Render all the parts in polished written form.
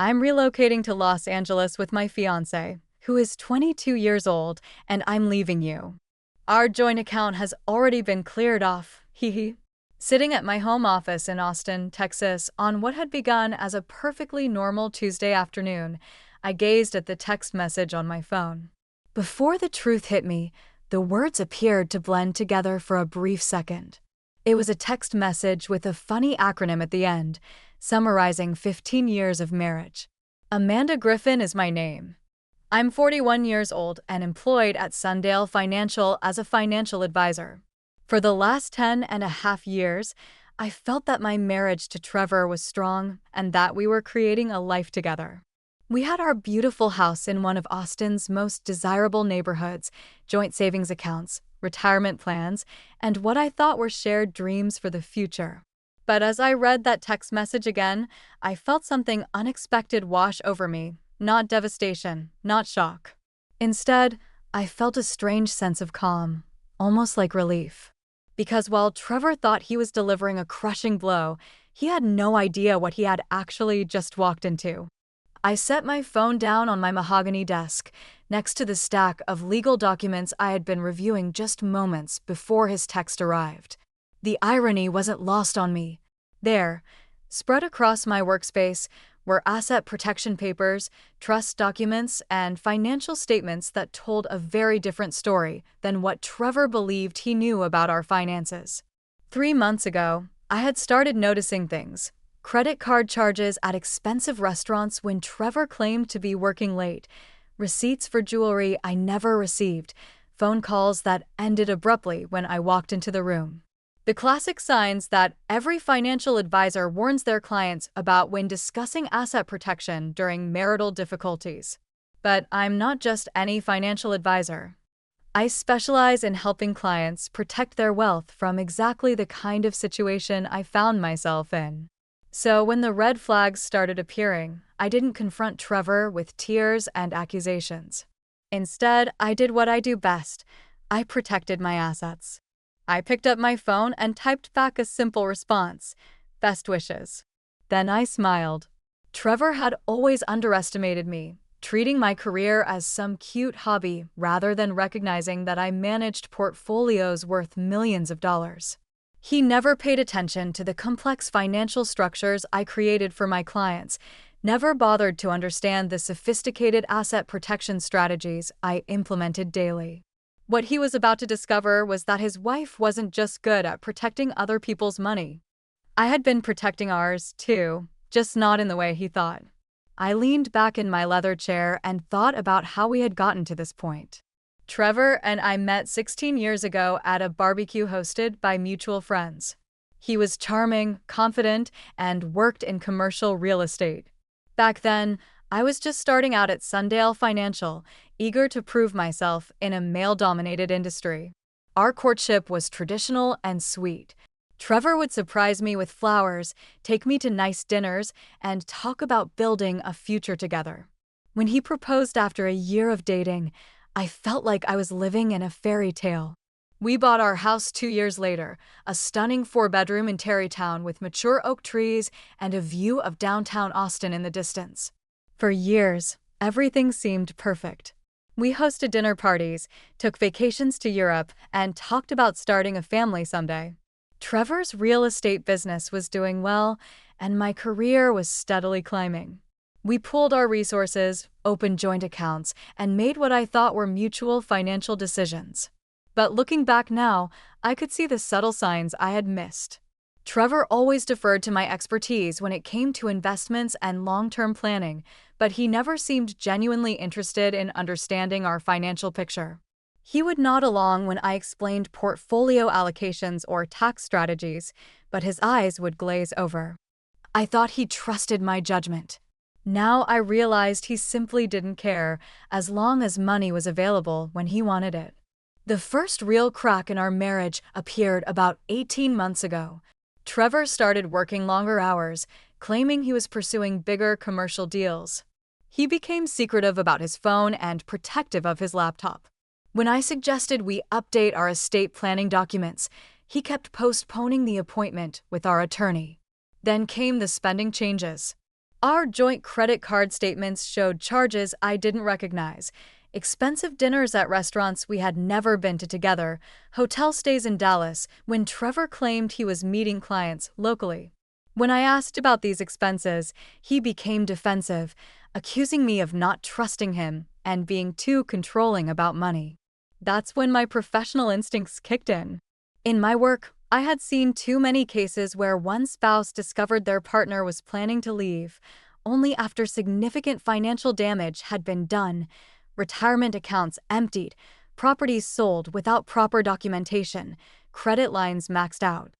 I'm relocating to Los Angeles with my fiance, who is 22 years old, and I'm leaving you. Our joint account has already been cleared off, hee hee. Sitting at my home office in Austin, Texas, on what had begun as a perfectly normal Tuesday afternoon, I gazed at the text message on my phone. Before the truth hit me, the words appeared to blend together for a brief second. It was a text message with a funny acronym at the end, summarizing 15 years of marriage. Amanda Griffin is my name. I'm 41 years old and employed at Sundale Financial as a financial advisor. For the last 10.5 years, I felt that my marriage to Trevor was strong and that we were creating a life together. We had our beautiful house in one of Austin's most desirable neighborhoods, joint savings accounts, retirement plans, and what I thought were shared dreams for the future. But as I read that text message again, I felt something unexpected wash over me, not devastation, not shock. Instead, I felt a strange sense of calm, almost like relief. Because while Trevor thought he was delivering a crushing blow, he had no idea what he had actually just walked into. I set my phone down on my mahogany desk, next to the stack of legal documents I had been reviewing just moments before his text arrived. The irony wasn't lost on me. There, spread across my workspace, were asset protection papers, trust documents, and financial statements that told a very different story than what Trevor believed he knew about our finances. 3 months ago, I had started noticing things. Credit card charges at expensive restaurants when Trevor claimed to be working late, receipts for jewelry I never received, phone calls that ended abruptly when I walked into the room. The classic signs that every financial advisor warns their clients about when discussing asset protection during marital difficulties. But I'm not just any financial advisor. I specialize in helping clients protect their wealth from exactly the kind of situation I found myself in. So when the red flags started appearing, I didn't confront Trevor with tears and accusations. Instead, I did what I do best. I protected my assets. I picked up my phone and typed back a simple response, "Best wishes." Then I smiled. Trevor had always underestimated me, treating my career as some cute hobby rather than recognizing that I managed portfolios worth millions of dollars. He never paid attention to the complex financial structures I created for my clients, never bothered to understand the sophisticated asset protection strategies I implemented daily. What he was about to discover was that his wife wasn't just good at protecting other people's money. I had been protecting ours, too, just not in the way he thought. I leaned back in my leather chair and thought about how we had gotten to this point. Trevor and I met 16 years ago at a barbecue hosted by mutual friends. He was charming, confident, and worked in commercial real estate. Back then, I was just starting out at Sundale Financial, eager to prove myself in a male-dominated industry. Our courtship was traditional and sweet. Trevor would surprise me with flowers, take me to nice dinners, and talk about building a future together. When he proposed after a year of dating, I felt like I was living in a fairy tale. We bought our house 2 years later, a stunning 4-bedroom in Tarrytown with mature oak trees and a view of downtown Austin in the distance. For years, everything seemed perfect. We hosted dinner parties, took vacations to Europe, and talked about starting a family someday. Trevor's real estate business was doing well, and my career was steadily climbing. We pooled our resources, opened joint accounts, and made what I thought were mutual financial decisions. But looking back now, I could see the subtle signs I had missed. Trevor always deferred to my expertise when it came to investments and long-term planning, but he never seemed genuinely interested in understanding our financial picture. He would nod along when I explained portfolio allocations or tax strategies, but his eyes would glaze over. I thought he trusted my judgment. Now I realized he simply didn't care, as long as money was available when he wanted it. The first real crack in our marriage appeared about 18 months ago. Trevor started working longer hours, claiming he was pursuing bigger commercial deals. He became secretive about his phone and protective of his laptop. When I suggested we update our estate planning documents, he kept postponing the appointment with our attorney. Then came the spending changes. Our joint credit card statements showed charges I didn't recognize, expensive dinners at restaurants we had never been to together, hotel stays in Dallas when Trevor claimed he was meeting clients locally. When I asked about these expenses, he became defensive, accusing me of not trusting him and being too controlling about money. That's when my professional instincts kicked in. In my work, I had seen too many cases where one spouse discovered their partner was planning to leave, only after significant financial damage had been done, retirement accounts emptied, properties sold without proper documentation, credit lines maxed out.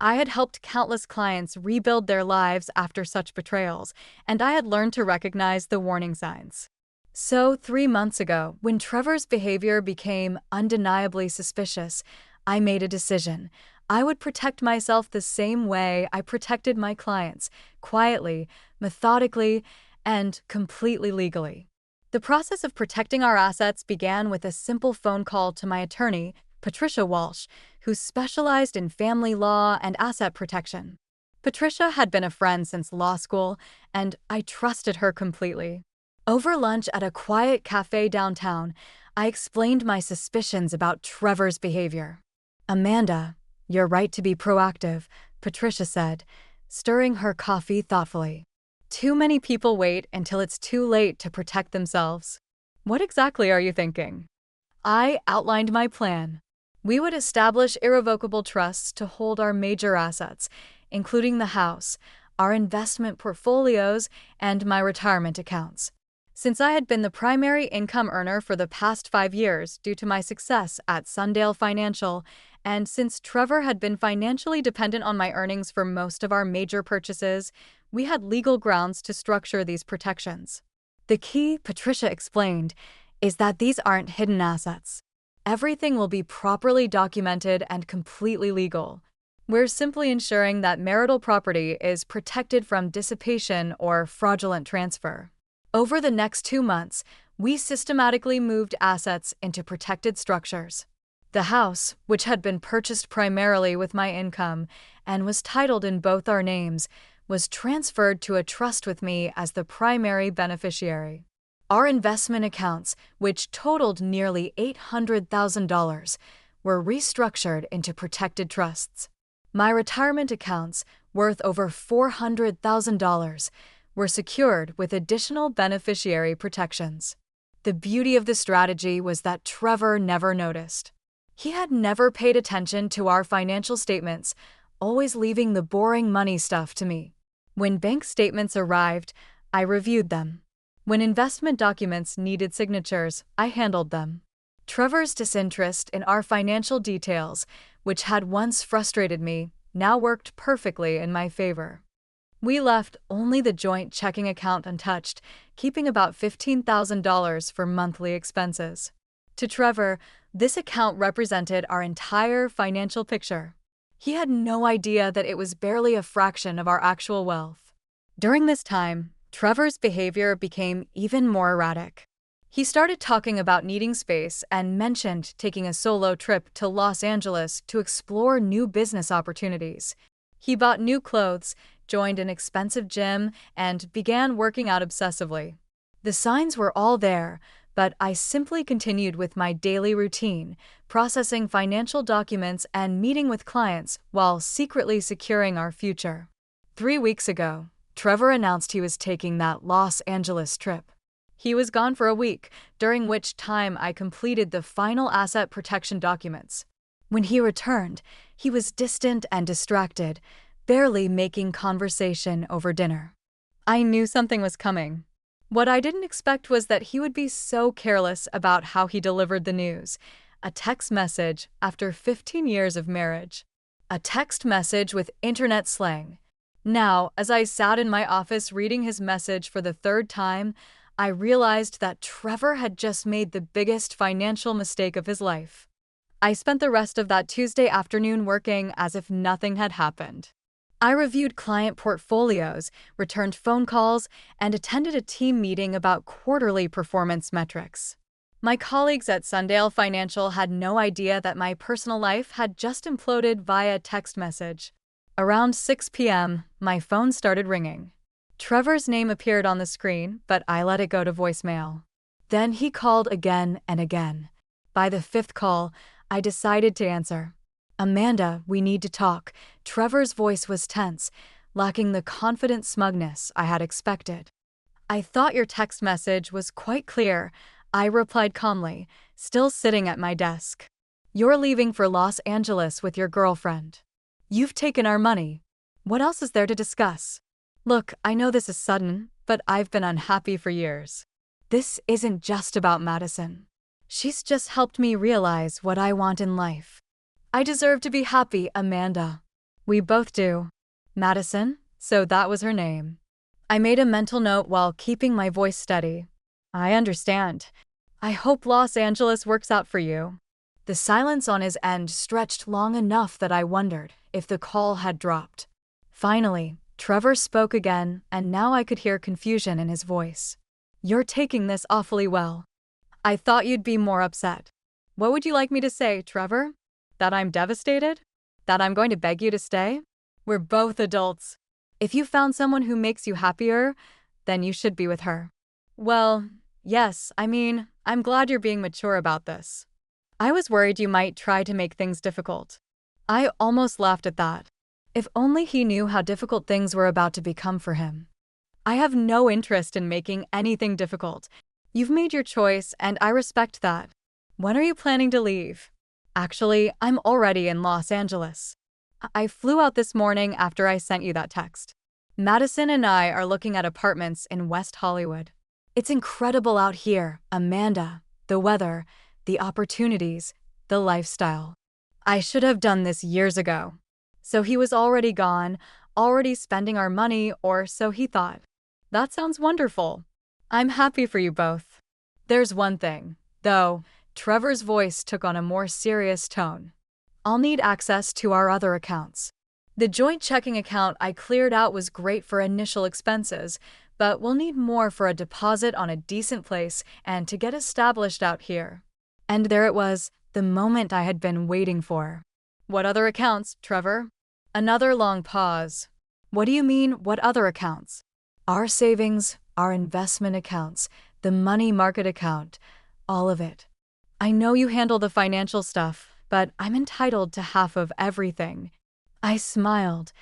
I had helped countless clients rebuild their lives after such betrayals, and I had learned to recognize the warning signs. So, 3 months ago, when Trevor's behavior became undeniably suspicious, I made a decision. I would protect myself the same way I protected my clients, quietly, methodically, and completely legally. The process of protecting our assets began with a simple phone call to my attorney, Patricia Walsh, who specialized in family law and asset protection. Patricia had been a friend since law school, and I trusted her completely. Over lunch at a quiet cafe downtown, I explained my suspicions about Trevor's behavior. "Amanda, you're right to be proactive," Patricia said, stirring her coffee thoughtfully. "Too many people wait until it's too late to protect themselves." "What exactly are you thinking?" I outlined my plan. We would establish irrevocable trusts to hold our major assets, including the house, our investment portfolios, and my retirement accounts. Since I had been the primary income earner for the past 5 years due to my success at Sundale Financial, and since Trevor had been financially dependent on my earnings for most of our major purchases, we had legal grounds to structure these protections. The key, Patricia explained, is that these aren't hidden assets. Everything will be properly documented and completely legal. We're simply ensuring that marital property is protected from dissipation or fraudulent transfer. Over the next 2 months, we systematically moved assets into protected structures. The house, which had been purchased primarily with my income and was titled in both our names, was transferred to a trust with me as the primary beneficiary. Our investment accounts, which totaled nearly $800,000, were restructured into protected trusts. My retirement accounts, worth over $400,000, were secured with additional beneficiary protections. The beauty of the strategy was that Trevor never noticed. He had never paid attention to our financial statements, always leaving the boring money stuff to me. When bank statements arrived, I reviewed them. When investment documents needed signatures, I handled them. Trevor's disinterest in our financial details, which had once frustrated me, now worked perfectly in my favor. We left only the joint checking account untouched, keeping about $15,000 for monthly expenses. To Trevor, this account represented our entire financial picture. He had no idea that it was barely a fraction of our actual wealth. During this time, Trevor's behavior became even more erratic. He started talking about needing space and mentioned taking a solo trip to Los Angeles to explore new business opportunities. He bought new clothes, joined an expensive gym, and began working out obsessively. The signs were all there, but I simply continued with my daily routine, processing financial documents and meeting with clients while secretly securing our future. 3 weeks ago, Trevor announced he was taking that Los Angeles trip. He was gone for a week, during which time I completed the final asset protection documents. When he returned, he was distant and distracted, barely making conversation over dinner. I knew something was coming. What I didn't expect was that he would be so careless about how he delivered the news. A text message after 15 years of marriage. A text message with internet slang. Now, as I sat in my office reading his message for the 3rd time, I realized that Trevor had just made the biggest financial mistake of his life. I spent the rest of that Tuesday afternoon working as if nothing had happened. I reviewed client portfolios, returned phone calls, and attended a team meeting about quarterly performance metrics. My colleagues at Sundale Financial had no idea that my personal life had just imploded via text message. Around 6 p.m., my phone started ringing. Trevor's name appeared on the screen, but I let it go to voicemail. Then he called again and again. By the fifth call, I decided to answer. "Amanda, we need to talk." Trevor's voice was tense, lacking the confident smugness I had expected. "I thought your text message was quite clear," I replied calmly, still sitting at my desk. "You're leaving for Los Angeles with your girlfriend. You've taken our money. What else is there to discuss? Look, I know this is sudden, but I've been unhappy for years. This isn't just about Madison. She's just helped me realize what I want in life. I deserve to be happy, Amanda." "We both do." "Madison? So that was her name." I made a mental note while keeping my voice steady. "I understand. I hope Los Angeles works out for you." The silence on his end stretched long enough that I wondered if the call had dropped. Finally, Trevor spoke again, and now I could hear confusion in his voice. "You're taking this awfully well. I thought you'd be more upset." "What would you like me to say, Trevor? That I'm devastated? That I'm going to beg you to stay? We're both adults. If you found someone who makes you happier, then you should be with her." "Well, yes, I'm glad you're being mature about this. I was worried you might try to make things difficult." I almost laughed at that. If only he knew how difficult things were about to become for him. "I have no interest in making anything difficult. You've made your choice, and I respect that. When are you planning to leave?" "Actually, I'm already in Los Angeles. I flew out this morning after I sent you that text. Madison and I are looking at apartments in West Hollywood. It's incredible out here, Amanda. The weather, the opportunities, the lifestyle. I should have done this years ago." So he was already gone, already spending our money, or so he thought. That sounds wonderful. I'm happy for you both. There's one thing, though. Trevor's voice took on a more serious tone. "I'll need access to our other accounts. The joint checking account I cleared out was great for initial expenses, but we'll need more for a deposit on a decent place and to get established out here." And there it was, the moment I had been waiting for. "What other accounts, Trevor?" Another long pause. "What do you mean, what other accounts?" "Our savings, our investment accounts, the money market account, all of it. I know you handle the financial stuff, but I'm entitled to half of everything." I smiled,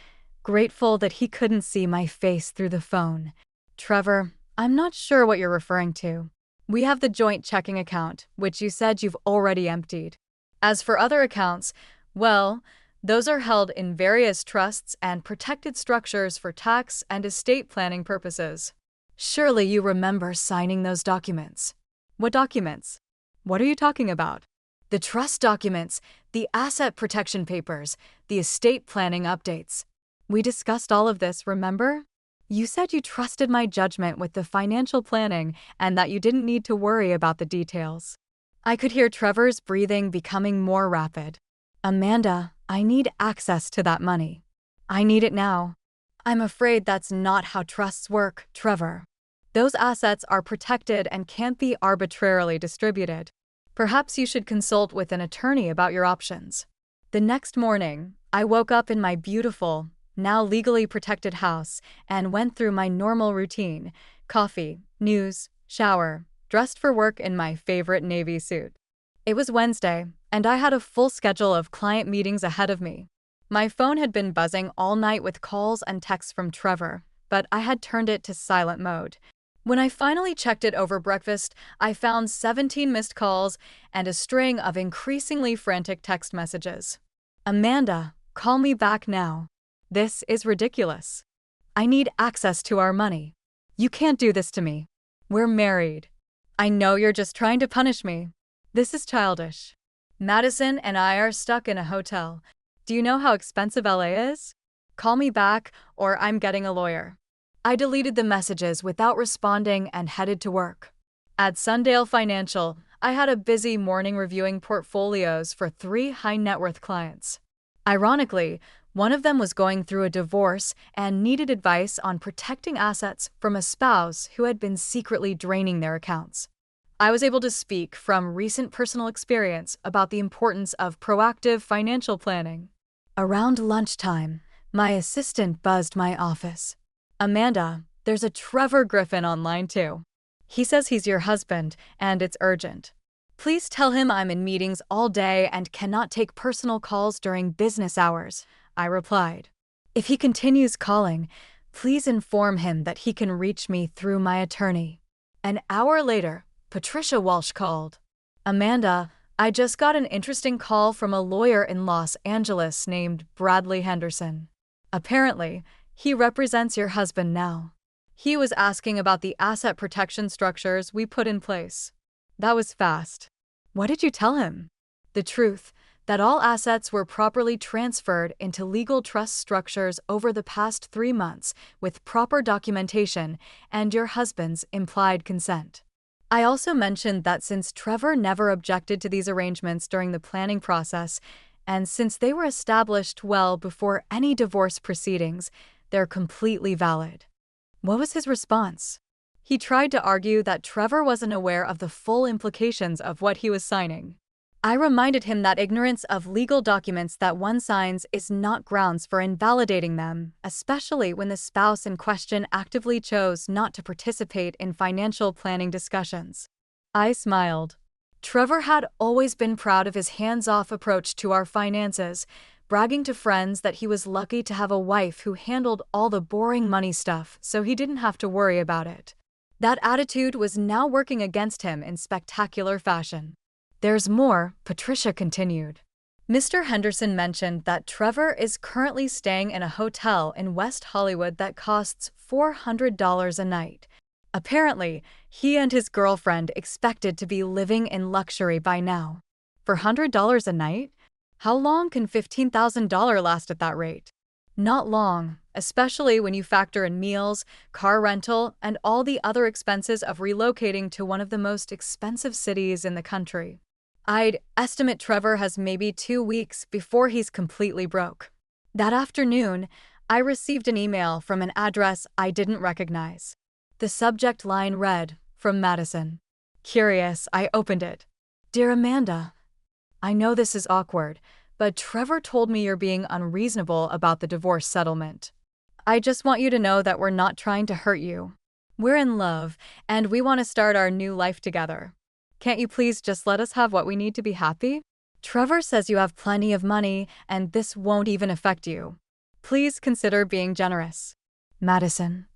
grateful that he couldn't see my face through the phone. "Trevor, I'm not sure what you're referring to. We have the joint checking account, which you said you've already emptied. As for other accounts, well, those are held in various trusts and protected structures for tax and estate planning purposes." "Surely you remember signing those documents." "What documents? What are you talking about?" "The trust documents, the asset protection papers, the estate planning updates. We discussed all of this, remember? You said you trusted my judgment with the financial planning and that you didn't need to worry about the details." I could hear Trevor's breathing becoming more rapid. "Amanda, I need access to that money. I need it now." "I'm afraid that's not how trusts work, Trevor. Those assets are protected and can't be arbitrarily distributed. Perhaps you should consult with an attorney about your options." The next morning, I woke up in my beautiful, now legally protected house and went through my normal routine: coffee, news, shower, dressed for work in my favorite navy suit. It was Wednesday, and I had a full schedule of client meetings ahead of me. My phone had been buzzing all night with calls and texts from Trevor, but I had turned it to silent mode. When I finally checked it over breakfast, I found 17 missed calls and a string of increasingly frantic text messages. "Amanda, call me back now. This is ridiculous. I need access to our money. You can't do this to me. We're married. I know you're just trying to punish me. This is childish. Madison and I are stuck in a hotel. Do you know how expensive LA is? Call me back, or I'm getting a lawyer." I deleted the messages without responding and headed to work. At Sundale Financial, I had a busy morning reviewing portfolios for 3 high-net-worth clients. Ironically, one of them was going through a divorce and needed advice on protecting assets from a spouse who had been secretly draining their accounts. I was able to speak from recent personal experience about the importance of proactive financial planning. Around lunchtime, my assistant buzzed my office. "Amanda, There's a Trevor Griffin online too. He says he's your husband, and it's urgent. Please tell him I'm in meetings all day and cannot take personal calls during business hours, I replied. If he continues calling, please inform him that he can reach me through my attorney. An hour later, Patricia Walsh called. Amanda, I just got an interesting call from a lawyer in Los Angeles named Bradley Henderson. Apparently, he represents your husband now. He was asking about the asset protection structures we put in place. That was fast. What did you tell him? The truth, that all assets were properly transferred into legal trust structures over the past 3 months with proper documentation and your husband's implied consent. I also mentioned that since Trevor never objected to these arrangements during the planning process, and since they were established well before any divorce proceedings, they're completely valid. What was his response? He tried to argue that Trevor wasn't aware of the full implications of what he was signing. I reminded him that ignorance of legal documents that one signs is not grounds for invalidating them, especially when the spouse in question actively chose not to participate in financial planning discussions. I smiled. Trevor had always been proud of his hands-off approach to our finances, bragging to friends that he was lucky to have a wife who handled all the boring money stuff so he didn't have to worry about it. That attitude was now working against him in spectacular fashion. There's more, Patricia continued. Mr. Henderson mentioned that Trevor is currently staying in a hotel in West Hollywood that costs $400 a night. Apparently, he and his girlfriend expected to be living in luxury by now. For $100 a night? How long can $15,000 last at that rate? Not long, especially when you factor in meals, car rental, and all the other expenses of relocating to one of the most expensive cities in the country. I'd estimate Trevor has maybe 2 weeks before he's completely broke. That afternoon, I received an email from an address I didn't recognize. The subject line read, "From Madison." Curious, I opened it. Dear Amanda, I know this is awkward, but Trevor told me you're being unreasonable about the divorce settlement. I just want you to know that we're not trying to hurt you. We're in love, and we want to start our new life together. Can't you please just let us have what we need to be happy? Trevor says you have plenty of money, and this won't even affect you. Please consider being generous. Madison.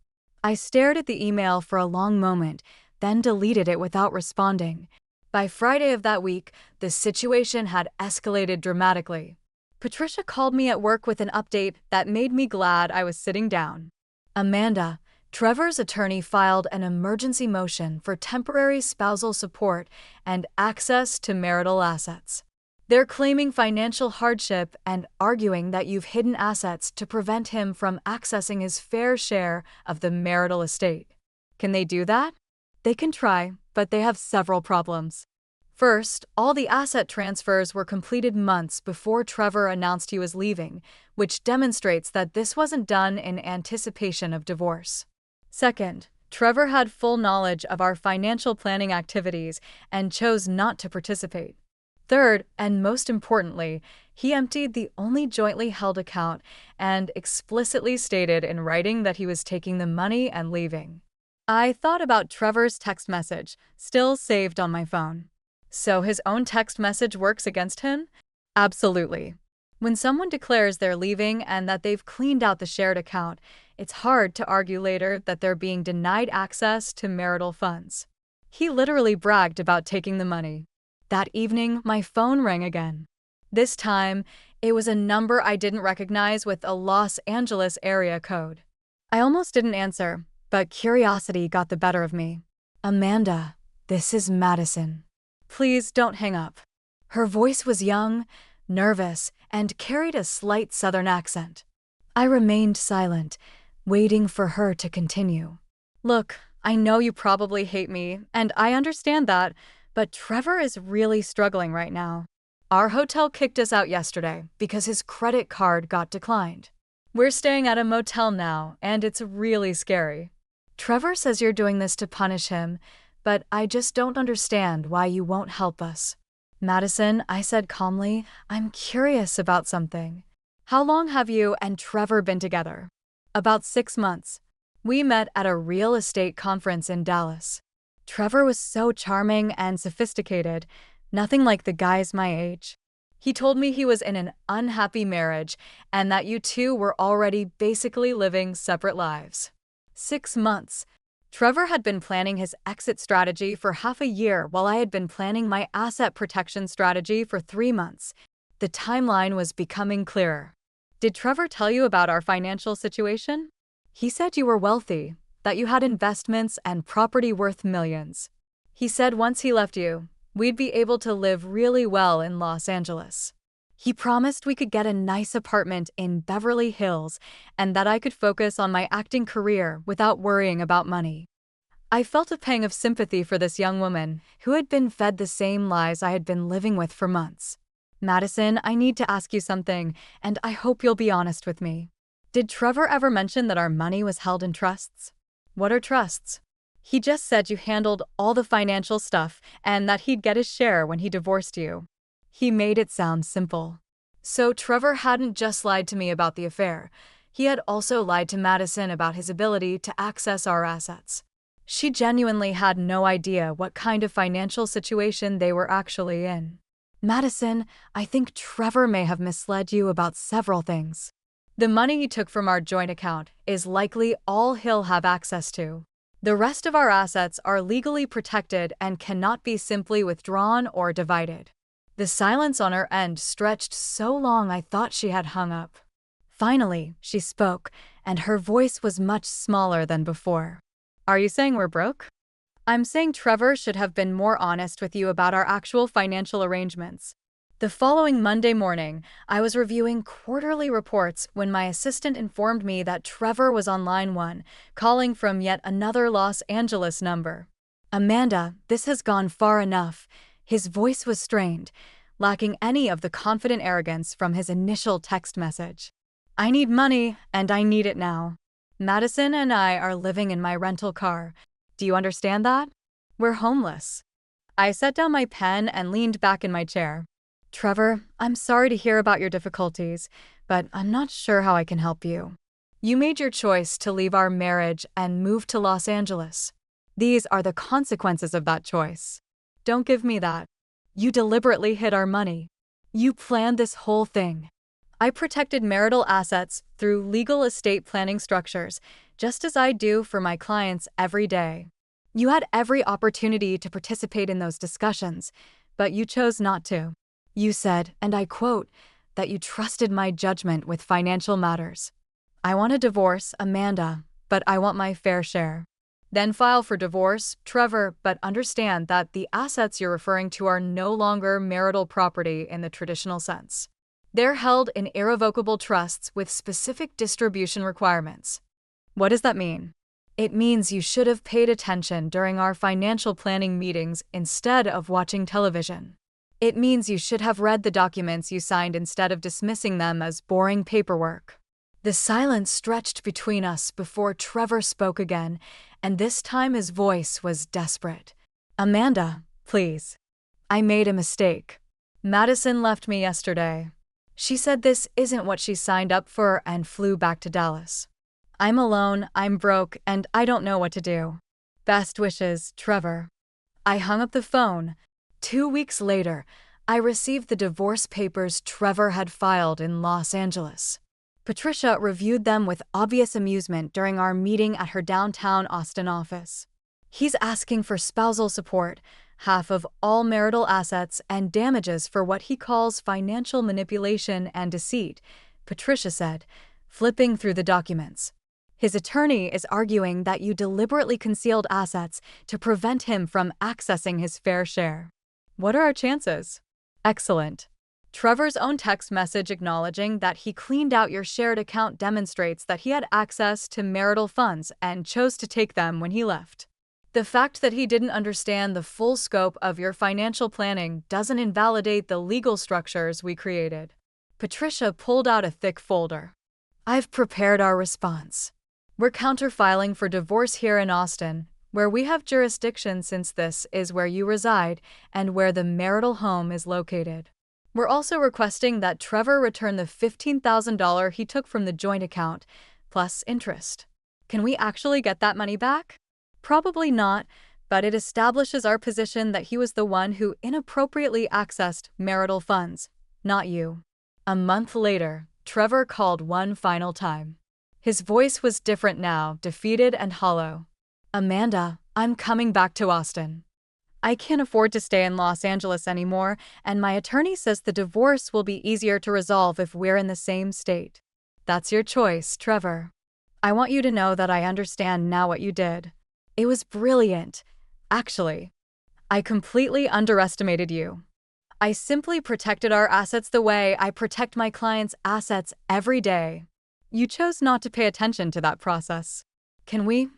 I stared at the email for a long moment, then deleted it without responding. By Friday of that week, the situation had escalated dramatically. Patricia called me at work with an update that made me glad I was sitting down. Amanda, Trevor's attorney filed an emergency motion for temporary spousal support and access to marital assets. They're claiming financial hardship and arguing that you've hidden assets to prevent him from accessing his fair share of the marital estate. Can they do that? They can try, but they have several problems. First, all the asset transfers were completed months before Trevor announced he was leaving, which demonstrates that this wasn't done in anticipation of divorce. Second, Trevor had full knowledge of our financial planning activities and chose not to participate. Third, and most importantly, he emptied the only jointly held account and explicitly stated in writing that he was taking the money and leaving. I thought about Trevor's text message, still saved on my phone. So his own text message works against him? Absolutely. When someone declares they're leaving and that they've cleaned out the shared account, it's hard to argue later that they're being denied access to marital funds. He literally bragged about taking the money. That evening, my phone rang again. This time, it was a number I didn't recognize with a Los Angeles area code. I almost didn't answer, but curiosity got the better of me. Amanda, this is Madison. Please don't hang up. Her voice was young, nervous, and carried a slight southern accent. I remained silent, waiting for her to continue. Look, I know you probably hate me, and I understand that, but Trevor is really struggling right now. Our hotel kicked us out yesterday because his credit card got declined. We're staying at a motel now, and it's really scary. Trevor says you're doing this to punish him, but I just don't understand why you won't help us. Madison, I said calmly, I'm curious about something. How long have you and Trevor been together? About 6 months. We met at a real estate conference in Dallas. Trevor was so charming and sophisticated, nothing like the guys my age. He told me he was in an unhappy marriage and that you two were already basically living separate lives. 6 months. Trevor had been planning his exit strategy for half a year while I had been planning my asset protection strategy for 3 months. The timeline was becoming clearer. Did Trevor tell you about our financial situation? He said you were wealthy, that you had investments and property worth millions. He said once he left you, we'd be able to live really well in Los Angeles. He promised we could get a nice apartment in Beverly Hills and that I could focus on my acting career without worrying about money. I felt a pang of sympathy for this young woman who had been fed the same lies I had been living with for months. Madison, I need to ask you something, and I hope you'll be honest with me. Did Trevor ever mention that our money was held in trusts? What are trusts? He just said you handled all the financial stuff and that he'd get his share when he divorced you. He made it sound simple. So Trevor hadn't just lied to me about the affair. He had also lied to Madison about his ability to access our assets. She genuinely had no idea what kind of financial situation they were actually in. Madison, I think Trevor may have misled you about several things. The money he took from our joint account is likely all he'll have access to. The rest of our assets are legally protected and cannot be simply withdrawn or divided. The silence on her end stretched so long I thought she had hung up. Finally, she spoke, and her voice was much smaller than before. Are you saying we're broke? I'm saying Trevor should have been more honest with you about our actual financial arrangements. The following Monday morning, I was reviewing quarterly reports when my assistant informed me that Trevor was on line 1, calling from yet another Los Angeles number. Amanda, this has gone far enough. His voice was strained, lacking any of the confident arrogance from his initial text message. I need money, and I need it now. Madison and I are living in my rental car. Do you understand that? We're homeless. I set down my pen and leaned back in my chair. Trevor, I'm sorry to hear about your difficulties, but I'm not sure how I can help you. You made your choice to leave our marriage and move to Los Angeles. These are the consequences of that choice. Don't give me that. You deliberately hid our money. You planned this whole thing. I protected marital assets through legal estate planning structures, just as I do for my clients every day. You had every opportunity to participate in those discussions, but you chose not to. You said, and I quote, that you trusted my judgment with financial matters. I want a divorce, Amanda, but I want my fair share. Then file for divorce, Trevor, but understand that the assets you're referring to are no longer marital property in the traditional sense. They're held in irrevocable trusts with specific distribution requirements. What does that mean? It means you should have paid attention during our financial planning meetings instead of watching television. It means you should have read the documents you signed instead of dismissing them as boring paperwork. The silence stretched between us before Trevor spoke again, and this time his voice was desperate. Amanda, please. I made a mistake. Madison left me yesterday. She said this isn't what she signed up for and flew back to Dallas. I'm alone, I'm broke, and I don't know what to do. Best wishes, Trevor. I hung up the phone. 2 weeks later, I received the divorce papers Trevor had filed in Los Angeles. Patricia reviewed them with obvious amusement during our meeting at her downtown Austin office. He's asking for spousal support, half of all marital assets, and damages for what he calls financial manipulation and deceit, Patricia said, flipping through the documents. His attorney is arguing that you deliberately concealed assets to prevent him from accessing his fair share. What are our chances? Excellent. Trevor's own text message acknowledging that he cleaned out your shared account demonstrates that he had access to marital funds and chose to take them when he left. The fact that he didn't understand the full scope of your financial planning doesn't invalidate the legal structures we created. Patricia pulled out a thick folder. I've prepared our response. We're counterfiling for divorce here in Austin, where we have jurisdiction since this is where you reside and where the marital home is located. We're also requesting that Trevor return the $15,000 he took from the joint account, plus interest. Can we actually get that money back? Probably not, but it establishes our position that he was the one who inappropriately accessed marital funds, not you. A month later, Trevor called one final time. His voice was different now, defeated and hollow. Amanda, I'm coming back to Austin. I can't afford to stay in Los Angeles anymore, and my attorney says the divorce will be easier to resolve if we're in the same state. That's your choice, Trevor. I want you to know that I understand now what you did. It was brilliant. Actually, I completely underestimated you. I simply protected our assets the way I protect my clients' assets every day. You chose not to pay attention to that process. Can we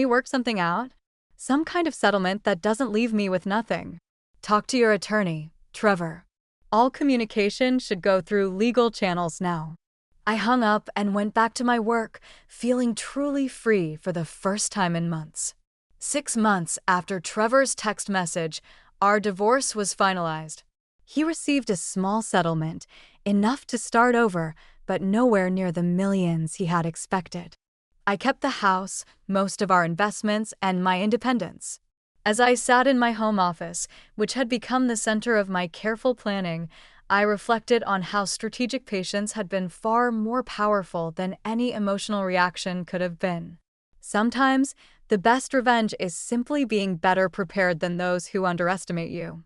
work something out? Some kind of settlement that doesn't leave me with nothing. Talk to your attorney, Trevor. All communication should go through legal channels now. I hung up and went back to my work, feeling truly free for the first time in months. 6 months after Trevor's text message, our divorce was finalized. He received a small settlement, enough to start over, but nowhere near the millions he had expected. I kept the house, most of our investments, and my independence. As I sat in my home office, which had become the center of my careful planning, I reflected on how strategic patience had been far more powerful than any emotional reaction could have been. Sometimes, the best revenge is simply being better prepared than those who underestimate you.